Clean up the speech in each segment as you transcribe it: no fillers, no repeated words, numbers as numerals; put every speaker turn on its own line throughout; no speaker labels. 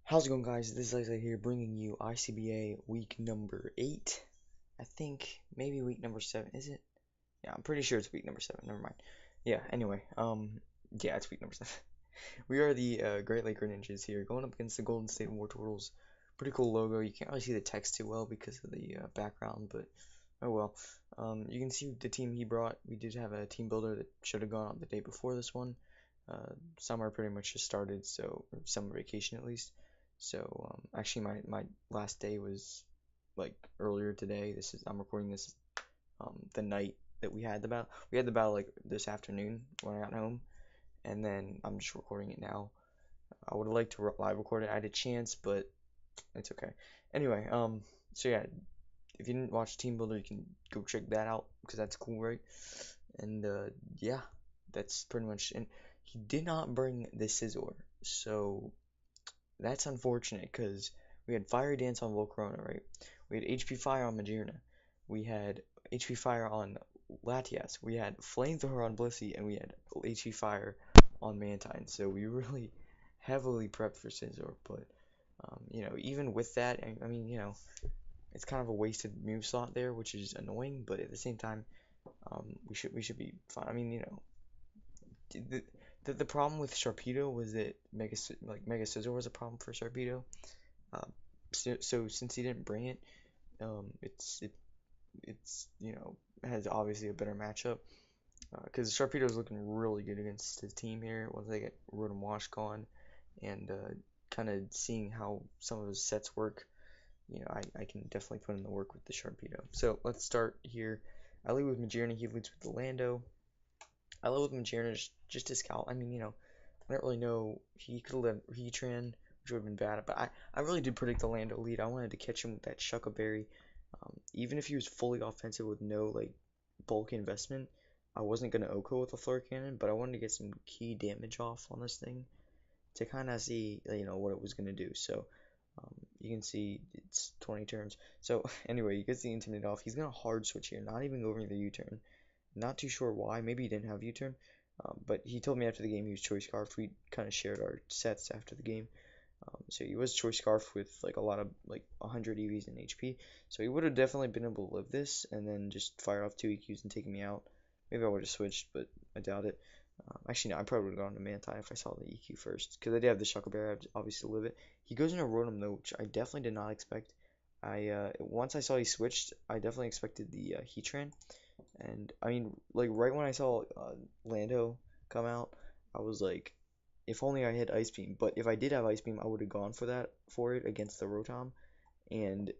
How's it going, guys? This is Isaiah here, bringing you ICBA week number 8. I think maybe week number 7, is it? Yeah, I'm pretty sure it's week number 7. Never mind. Yeah, anyway, yeah, it's week number 7. We are the Great Lake Greninjas here, going up against the Golden State Wortortles. Pretty cool logo. You can't really see the text too well because of the background, but oh well. You can see the team he brought. We did have a team builder that should have gone out the day before this one. Summer pretty much just started, so or summer vacation at least. So actually, my last day was like earlier today. I'm recording this the night that we had the battle. We had the battle like this afternoon when I got home, and then I'm just recording it now. I would have liked to live record it. I had a chance, but it's okay. Anyway, so yeah, if you didn't watch Team Builder, you can go check that out because that's cool, right? And yeah, that's pretty much. And he did not bring the Scizor, so that's unfortunate because we had Fiery Dance on Volcarona, right? We had HP Fire on Magearna. We had HP Fire on Latias. We had Flamethrower on Blissey, and we had HP Fire on Mantine. So we really heavily prepped for Scizor, but even with that, I mean, it's kind of a wasted move slot there, which is annoying. But at the same time, we should be fine. I mean, the problem with Sharpedo was that Mega Scizor was a problem for Sharpedo. So since he didn't bring it, it's has obviously a better matchup because Sharpedo is looking really good against his team here once they get Rotom Wash gone and kind of seeing how some of his sets work. I can definitely put in the work with the Sharpedo. So let's start here. I lead with Magearna. He leads with the Lando. I love with Magearna just to scout. I mean, I don't really know. He could have led Heatran, which would have been bad. But I really did predict the Lando lead. I wanted to catch him with that Shuckle Berry. Even if he was fully offensive with no like bulk investment, I wasn't gonna OHKO with a Flare Cannon, but I wanted to get some key damage off on this thing to kind of see what it was gonna do. So you can see it's 20 turns. So anyway, he gets the Intimidate off. He's gonna hard switch here, not even go over the U-turn. Not too sure why. Maybe he didn't have U-turn. But he told me after the game he was Choice Scarf. We kind of shared our sets after the game. So he was Choice Scarf with like a lot of like 100 EVs and HP. So he would have definitely been able to live this and then just fire off 2 EQs and take me out. Maybe I would have switched, but I doubt it. Actually, no, I probably would have gone to Mantine if I saw the EQ first. Because I did have the Shuckle Berry, I have to obviously live it. He goes into Rotom though, which I definitely did not expect. Once I saw he switched, I definitely expected the Heatran. And I mean, like right when I saw Lando come out, I was like, if only I had Ice Beam. But if I did have Ice Beam, I would have gone for it against the Rotom. And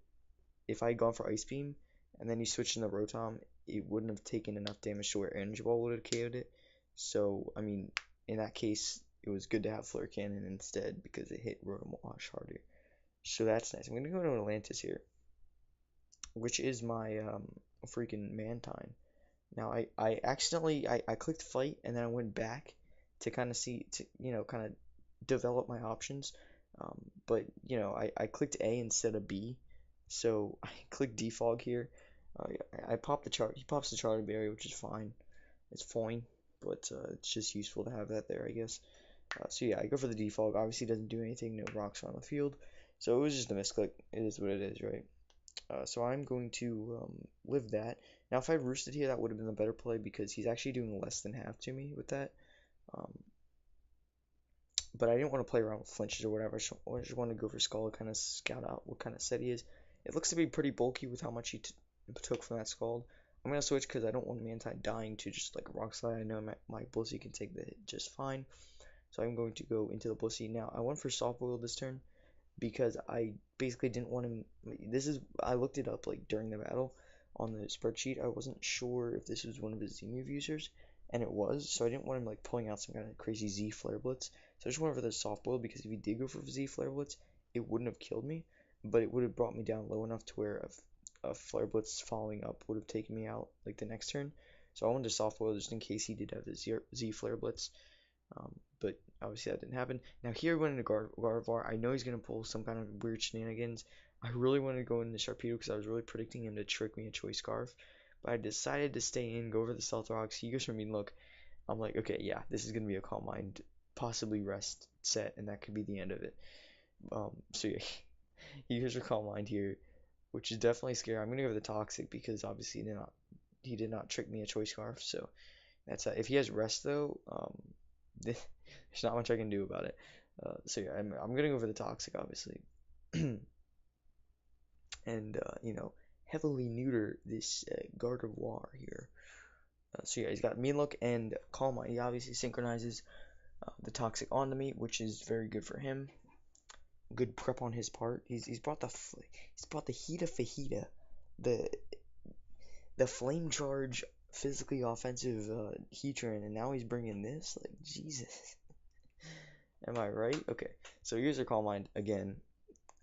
if I had gone for Ice Beam and then he switched in the Rotom, it wouldn't have taken enough damage to where Energy Ball would have KO'd it. So I mean, in that case, it was good to have Flare Cannon instead because it hit Rotom Wash harder. So that's nice. I'm gonna go to Atlantis here, which is my freaking Mantine. Now I accidentally I clicked fight and then I went back to kind of see to kind of develop my options. But I clicked A instead of B, so I clicked defog here. I popped the chart. He pops the Charter Berry, which is fine. It's fine, but it's just useful to have that there, I guess. So yeah, I go for the defog. Obviously, it doesn't do anything. No rocks on the field, so it was just a misclick. It is what it is, right? So I'm going to live that. Now, if I roosted here, that would have been a better play because he's actually doing less than half to me with that. Um, but I didn't want to play around with flinches or whatever. I just wanted to go for Scald, kind of scout out what kind of set he is. It looks to be pretty bulky with how much he took from that Scald. I'm going to switch because I don't want Mantine dying to just like a Rock Slide. I know my Blissey can take the hit just fine. So I'm going to go into the Blissey. Now, I went for Soft Boil this turn because I basically didn't want him. I looked it up like during the battle on the spreadsheet. I wasn't sure if this was one of his Z move users, and it was. So I didn't want him like pulling out some kind of crazy Z Flare Blitz. So I just went for the soft boil because if he did go for Z Flare Blitz, it wouldn't have killed me, but it would have brought me down low enough to where a Flare Blitz following up would have taken me out like the next turn. So I wanted to soft boil just in case he did have the Z Flare Blitz. But obviously that didn't happen. Now here we went into Gardevoir. I know he's going to pull some kind of weird shenanigans. I really wanted to go into Sharpedo because I was really predicting him to trick me a Choice Scarf. But I decided to stay in, go over the Stealth Rocks. He goes for Mean Look. I'm like, okay, yeah, this is going to be a Calm Mind, possibly Rest set, and that could be the end of it. So yeah, he used your Calm Mind here, which is definitely scary. I'm gonna go with the Toxic because obviously he did not trick me a Choice Scarf. So that's if he has Rest though, there's not much I can do about it. So yeah, I'm gonna go for the Toxic obviously, and heavily neuter this Gardevoir here. So yeah, he's got Mean Look and Calm Mind. He obviously synchronizes the Toxic onto me, which is very good for him. Good prep on his part. He's brought the Heat of Fajita, the Flame Charge physically offensive Heatran, and now he's bringing this. Like Jesus, am I right? Okay, so here's a Calm Mind again,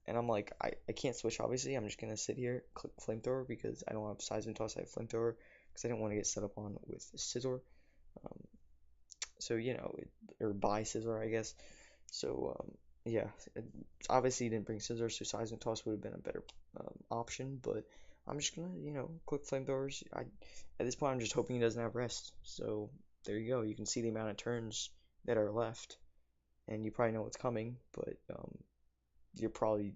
and I'm like I can't switch. Obviously, I'm just gonna sit here, click Flamethrower because I don't have Seismic Toss. I have Flamethrower because I didn't want to get set up on with Scizor. Um, so or buy Scizor, I guess. So yeah, obviously he didn't bring Scissors, so Seismic Toss would have been a better option. But I'm just gonna click Flamethrowers. At this point I'm just hoping he doesn't have Rest. So there you go. You can see the amount of turns that are left, and you probably know what's coming. But you're probably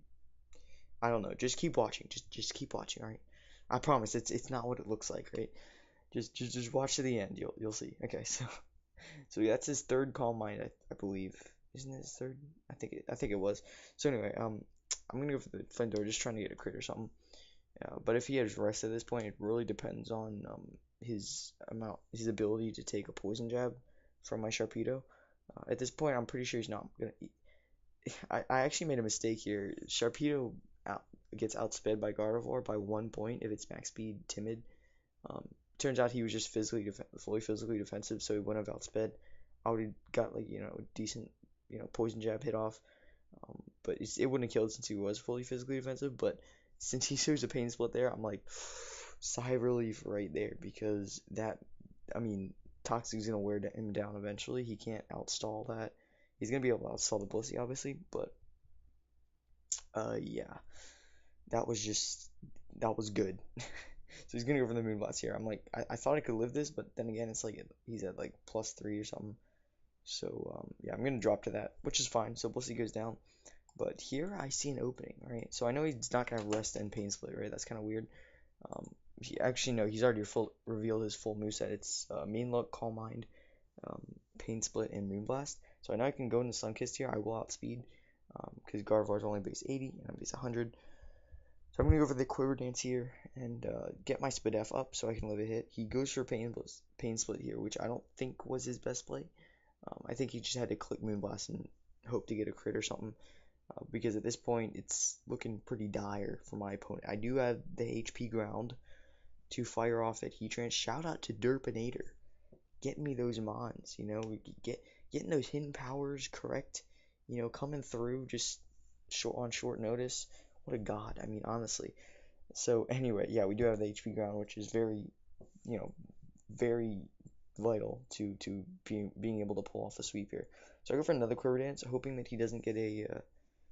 I don't know. Just keep watching. Just keep watching. All right. I promise it's not what it looks like. Right. Just watch to the end. You'll see. Okay. So that's his third Calm Mind, I believe. Isn't it his third? I think it was. So anyway, I'm gonna go for the Flamethrower, just trying to get a crit or something. But if he has Rest at this point, it really depends on his ability to take a Poison Jab from my Sharpedo. At this point, I'm pretty sure he's not gonna. I actually made a mistake here. Sharpedo gets outsped by Gardevoir by 1 point if it's max speed Timid. Um, Turns out he was just fully physically defensive, so he wouldn't have outsped. I would have got like a decent poison jab hit off, but it wouldn't have killed since he was fully physically defensive. But since he shows a pain split there, I'm like sigh of relief right there because I mean, Toxic's gonna wear him down eventually. He can't outstall that. He's gonna be able to outstall the Blissey obviously, but yeah, that was good. So he's gonna go for the Moonblast here. I'm like, I thought I could live this, but then again, it's like he's at like +3 or something. So yeah, I'm gonna drop to that, which is fine. So Blissey goes down, but here I see an opening, right? So I know he's not gonna have Rest and Pain Split, right? That's kind of weird. Actually no, he's already revealed his full moveset. It's Mean Look, Calm Mind, Pain Split, and Moonblast. So I know I can go into Sunkist here. I will outspeed, because Gardevoir's only base 80 and I'm base 100. So I'm gonna go for the Quiver Dance here and get my Spadef up so I can live a hit. He goes for Pain Split here, which I don't think was his best play. I think he just had to click Moonblast and hope to get a crit or something. Because at this point, it's looking pretty dire for my opponent. I do have the HP ground to fire off at Heatran. Shout out to Derpinator. Getting me those mons, getting those hidden powers correct, coming through just on short notice. What a god. I mean, honestly. So anyway, yeah, we do have the HP ground, which is very, very vital to being able to pull off the sweep here. So I go for another Quiver Dance, hoping that he doesn't get a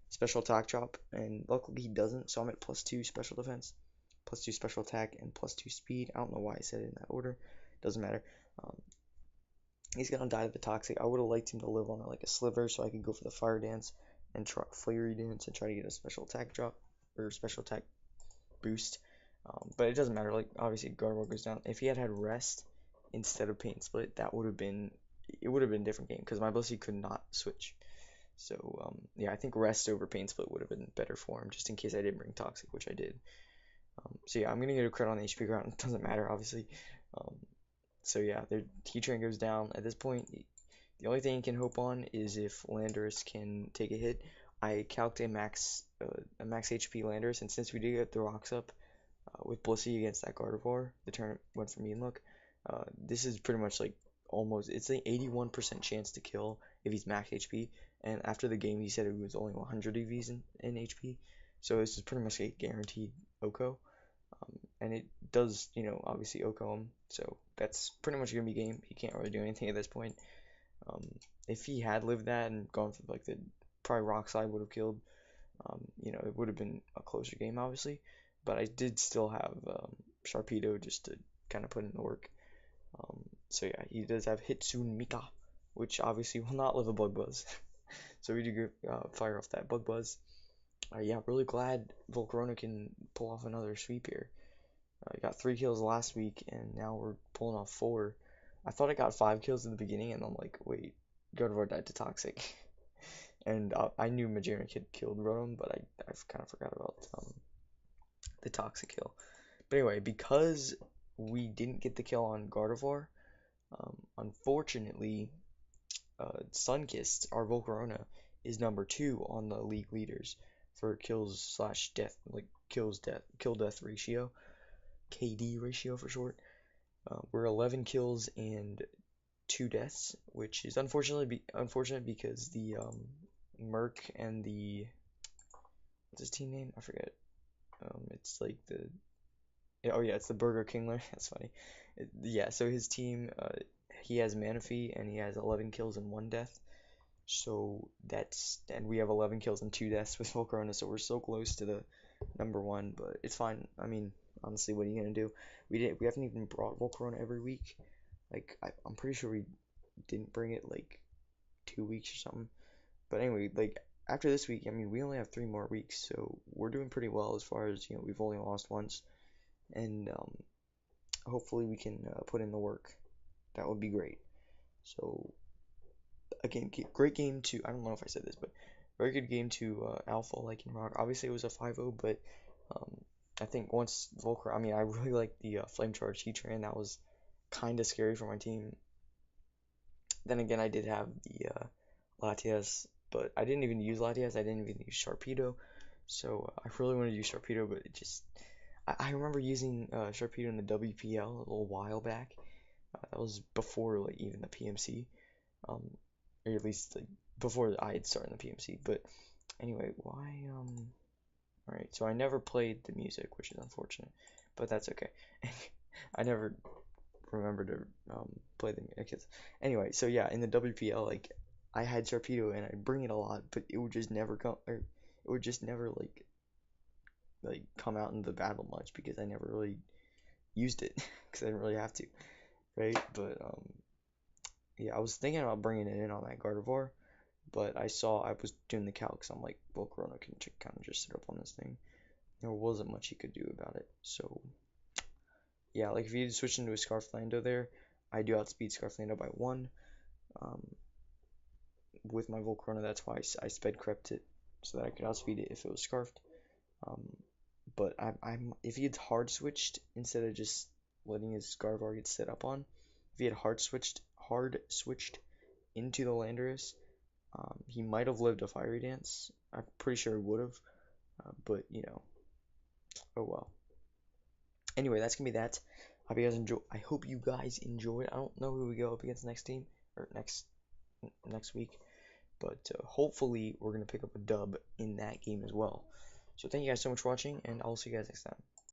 special attack drop, and luckily he doesn't. So I'm at +2 special defense, +2 special attack, and +2 speed. I don't know why I said it in that order. Doesn't matter. Um, he's gonna die to the Toxic. I would have liked him to live on like a Sliver, so I could go for the Fire Dance and try Flurry Dance and try to get a special attack drop or special attack boost. But it doesn't matter. Like obviously Gardevoir goes down. If he had Rest instead of Pain Split, it would have been a different game because my Blissey could not switch. So yeah, I think Rest over Pain Split would have been better for him, just in case I didn't bring Toxic, which I did. So yeah, I'm gonna get a crit on the HP ground. It doesn't matter, obviously. So yeah, their Heatran goes down. At this point, the only thing you can hope on is if Landorus can take a hit. I calced a max HP Landorus, and since we did get the rocks up with Blissey against that Gardevoir, the turn went for Mean Look. This is pretty much like it's an 81% chance to kill if he's max HP. And after the game, he said it was only 100 EVs in HP, so this is pretty much a guaranteed OHKO. And it does, obviously OHKO him, so that's pretty much gonna be game. He can't really do anything at this point. If he had lived that and gone for like the probably Rock Slide would have killed, it would have been a closer game, obviously. But I did still have Sharpedo just to kind of put in the work. So yeah, he does have Hitsune Mika, which obviously will not live a Bug Buzz. So we do fire off that bug buzz. Yeah, really glad Volcarona can pull off another sweep here. Got 3 kills last week, and now we're pulling off 4. I thought I got 5 kills in the beginning, and I'm like, wait, Gardevoir died to Toxic. And I knew Magearna had killed Rotom, but I kind of forgot about the Toxic kill. But anyway, because we didn't get the kill on Gardevoir, unfortunately, Sunkist, our Volcarona, is number 2 on the league leaders for kills slash death, like kill death ratio, KD ratio for short. We're 11 kills and 2 deaths, which is unfortunate because the Merc and the what's his team name? I forget. It's like the oh yeah, it's the Burger Kingler. That's funny. Yeah, so his team, he has Manaphy and he has 11 kills and 1 death. So and we have 11 kills and 2 deaths with Volcarona, so we're so close to the number 1, but it's fine. I mean, honestly, what are you gonna do? We haven't even brought Volcarona every week. Like I'm pretty sure we didn't bring it like 2 weeks or something. But anyway, like after this week, I mean, we only have 3 more weeks, so we're doing pretty well as far as we've only lost once, and hopefully we can put in the work. That would be great. So again, great game to, I don't know if I said this, but very good game to Alpha Lycan Rock. Obviously, it was a 5-0, but um, I think once Volcar, I mean, I really like the Flame Charge Heatran. That was kind of scary for my team. Then again, I did have the Latias, but I didn't even use Latias. I didn't even use Sharpedo. So I really wanted to use Sharpedo, but it just, I remember using Sharpedo in the WPL a little while back. That was before like even the PMC. Um, or at least like before I had started the PMC. But anyway, why alright, so I never played the music, which is unfortunate, but that's okay. I never remember to play the music. Anyway, so yeah, in the WPL, like I had Sharpedo and I bring it a lot, but it would just never come, or it would just never like come out in the battle much because I never really used it because I didn't really have to, right? But yeah, I was thinking about bringing it in on that Gardevoir, but I saw I was doing the calcs. I'm like, well, Corona can kind of just sit up on this thing. There wasn't much he could do about it. So yeah, like if you switch into a Scarflando there, I do outspeed Scarflando by 1. Um, with my Volcarona, that's why I sped crept it so that I could outspeed it if it was scarfed. Um, but I'm if he had hard switched instead of just letting his Gardevoir get set up on, if he had hard switched into the Landorus, he might have lived a Fiery Dance. I'm pretty sure he would have, but oh well. Anyway, that's gonna be that. I hope you guys enjoyed. I don't know who we go up against next team or next week, but hopefully we're gonna pick up a dub in that game as well. So thank you guys so much for watching, and I'll see you guys next time.